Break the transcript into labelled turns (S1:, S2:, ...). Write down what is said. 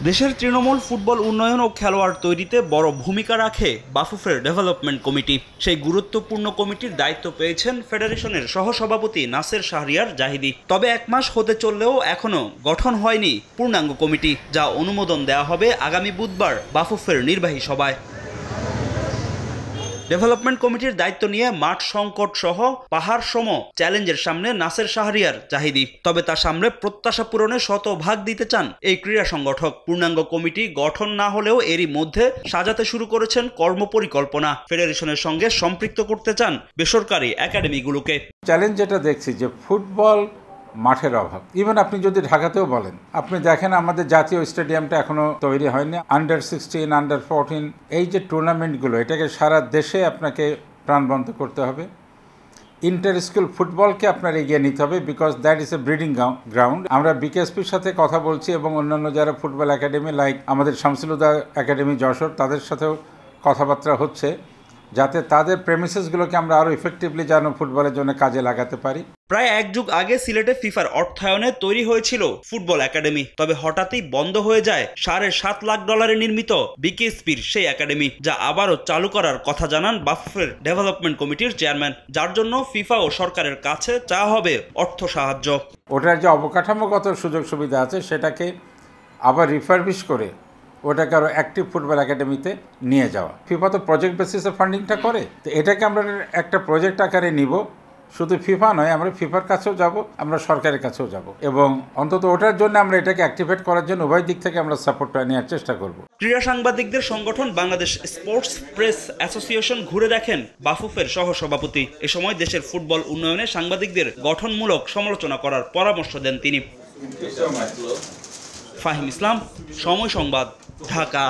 S1: দেশের তৃণমূল ফুটবল উন্নয়ন ও খেলোয়াড় তৈরিতে বড় ভূমিকা রাখে বাফুফের ডেভেলপমেন্ট কমিটি। সেই গুরুত্বপূর্ণ কমিটির দায়িত্ব পেয়েছেন ফেডারেশনের সহসভাপতি নাসের শাহরিয়ার জাহিদি। তবে এক মাস হতে চললেও এখনও গঠন হয়নি পূর্ণাঙ্গ কমিটি, যা অনুমোদন দেওয়া হবে আগামী বুধবার বাফুফের নির্বাহী সভায়। ডেভেলপমেন্ট কমিটির দায়িত্ব নিয়ে মাঠ সংকট সহ পাহাড় সম চ্যালেঞ্জের সামনে নাসের শাহরিয়ার জাহিদি। তবে তার সামনে প্রত্যাশা পূরণে শতভাগ দিতে চান এই ক্রীড়া সংগঠক। পূর্ণাঙ্গ কমিটি গঠন না হলেও এরই মধ্যে সাজাতে শুরু করেছেন কর্মপরিকল্পনা। ফেডারেশনের সঙ্গে সম্পৃক্ত করতে চান বেসরকারি একাডেমিগুলোকে।
S2: চ্যালেঞ্জ যেটা দেখছি যে ফুটবল মাঠের অভাব। ইভেন আপনি যদি ঢাকাতেও বলেন, আপনি দেখেন আমাদের জাতীয় স্টেডিয়ামটা এখনো তৈরি হয়নি। আন্ডার 16, আন্ডার 14 এই যে টুর্নামেন্টগুলো, এটাকে সারা দেশে আপনাকে প্রাণবন্ত করতে হবে। ইন্টার স্কুল ফুটবলকে আপনার এগিয়ে নিতে হবে, because that is a breeding ground. আমরা বিকেএসপির সাথে কথা বলছি এবং অন্যান্য যারা ফুটবল একাডেমি লাইক আমাদের শামসুল হুদা একাডেমি যশোর, তাদের সাথেও কথাবার্তা হচ্ছে যাতে তাদের প্রেমিসেসগুলোকে আমরা আরও ইফেক্টিভলি যেন ফুটবলের জন্য কাজে লাগাতে পারি।
S1: প্রায় এক যুগ আগে সিলেটে ফিফার অর্থায়নে তৈরি হয়েছিল ফুটবল একাডেমি। তবে হঠাৎই বন্ধ হয়ে যায় $7.5 লাখ নির্মিত বিকেএসপির সেই একাডেমি, যা আবারও চালু করার কথা জানান বাফুফের ডেভেলপমেন্ট কমিটির চেয়ারম্যান, যার জন্য ফিফা ও সরকারের কাছে চাওয়া হবে অর্থ সাহায্য।
S2: ওটার যে অবকাঠামোগত সুযোগ সুবিধা আছে সেটাকে আবার রিফারবিশ করে ওটাকে আরও অ্যাক্টিভ ফুটবল একাডেমিতে নিয়ে যাওয়া। ফিফা তো প্রজেক্ট বেসিসে ফান্ডিংটা করে, তো এটাকে আমরা একটা প্রজেক্ট আকারে নিব। শুধু ফিফা নয়, আমরা ফিফার কাছেও যাব, আমরা সরকারের কাছেও যাব, এবং অন্তত ওটার জন্য আমরা এটাকে অ্যাক্টিভেট করার জন্য উভয় দিক থেকে আমরা সাপোর্টটা নেওয়ার চেষ্টা করব।
S1: ক্রীড়া সাংবাদিকদের সংগঠন বাংলাদেশ স্পোর্টস প্রেস অ্যাসোসিয়েশন ঘুরে দেখেন বাফুফের সহসভাপতি। এ সময় দেশের ফুটবল উন্নয়নে সাংবাদিকদের গঠনমূলক সমালোচনা করার পরামর্শ দেন তিনি। ফাহিম ইসলাম, সময় সংবাদ, ঢাকা।